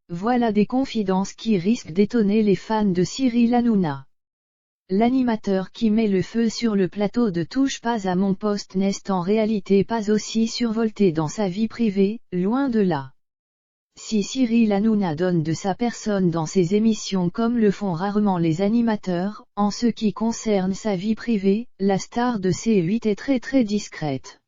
voilà des confidences qui risquent d'étonner les fans de Cyril Hanouna. L'animateur qui met le feu sur le plateau de Touche pas à mon poste n'est en réalité pas aussi survolté dans sa vie privée, loin de là. Si Cyril Hanouna donne de sa personne dans ses émissions comme le font rarement les animateurs, en ce qui concerne sa vie privée, la star de C8 est très discrète.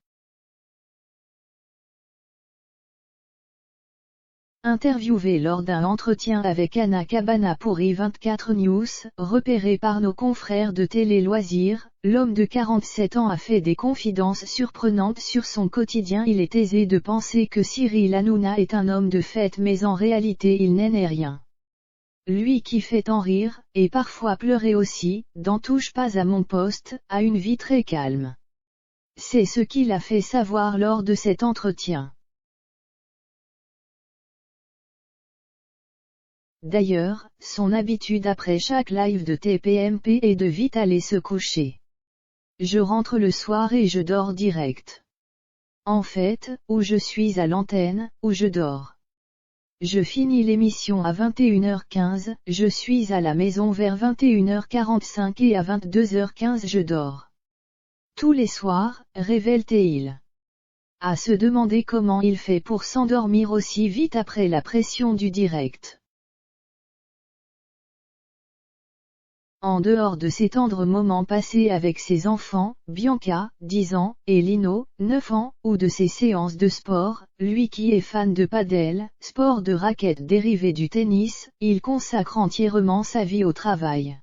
Interviewé lors d'un entretien avec Anna Cabana pour i24 News, repéré par nos confrères de Télé Loisirs, l'homme de 47 ans a fait des confidences surprenantes sur son quotidien. Il est aisé de penser que Cyril Hanouna est un homme de fête, mais en réalité il n'est rien. Lui qui fait en rire, et parfois pleurer aussi, dans Touche pas à mon poste, a une vie très calme. C'est ce qu'il a fait savoir lors de cet entretien. D'ailleurs, son habitude après chaque live de TPMP est de vite aller se coucher. Je rentre le soir et je dors direct. En fait, ou je suis à l'antenne, ou je dors. Je finis l'émission à 21h15, je suis à la maison vers 21h45 et à 22h15 je dors. Tous les soirs, révèle-t-il. À se demander comment il fait pour s'endormir aussi vite après la pression du direct. En dehors de ces tendres moments passés avec ses enfants, Bianca, 10 ans, et Lino, 9 ans, ou de ses séances de sport, lui qui est fan de padel, sport de raquette dérivé du tennis, il consacre entièrement sa vie au travail.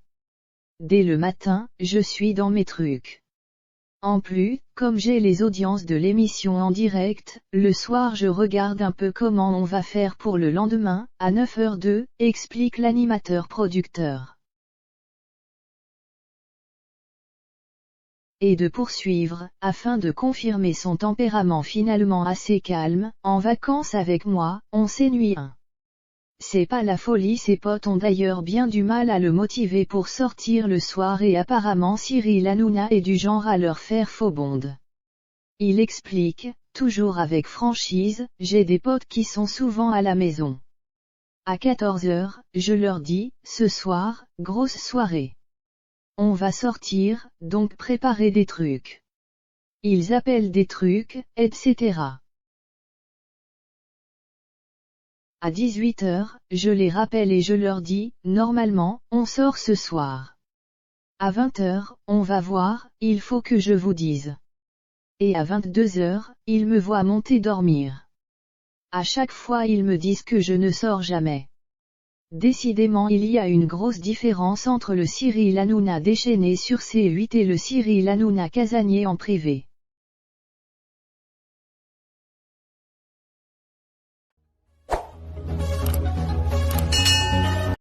Dès le matin, je suis dans mes trucs. En plus, comme j'ai les audiences de l'émission en direct, le soir je regarde un peu comment on va faire pour le lendemain, à 9h02, explique l'animateur-producteur. Et de poursuivre, afin de confirmer son tempérament finalement assez calme, en vacances avec moi, on s'ennuie. C'est pas la folie, ses potes ont d'ailleurs bien du mal à le motiver pour sortir le soir et apparemment Cyril Hanouna est du genre à leur faire faux bond. Il explique, toujours avec franchise, j'ai des potes qui sont souvent à la maison. À 14h, je leur dis, ce soir, grosse soirée. On va sortir, donc préparer des trucs. Ils appellent des trucs, etc. À 18h, je les rappelle et je leur dis, normalement, on sort ce soir. À 20h, on va voir, il faut que je vous dise. Et à 22h, ils me voient monter dormir. À chaque fois ils me disent que je ne sors jamais. Décidément il y a une grosse différence entre le Cyril Hanouna déchaîné sur C8 et le Cyril Hanouna casanier en privé.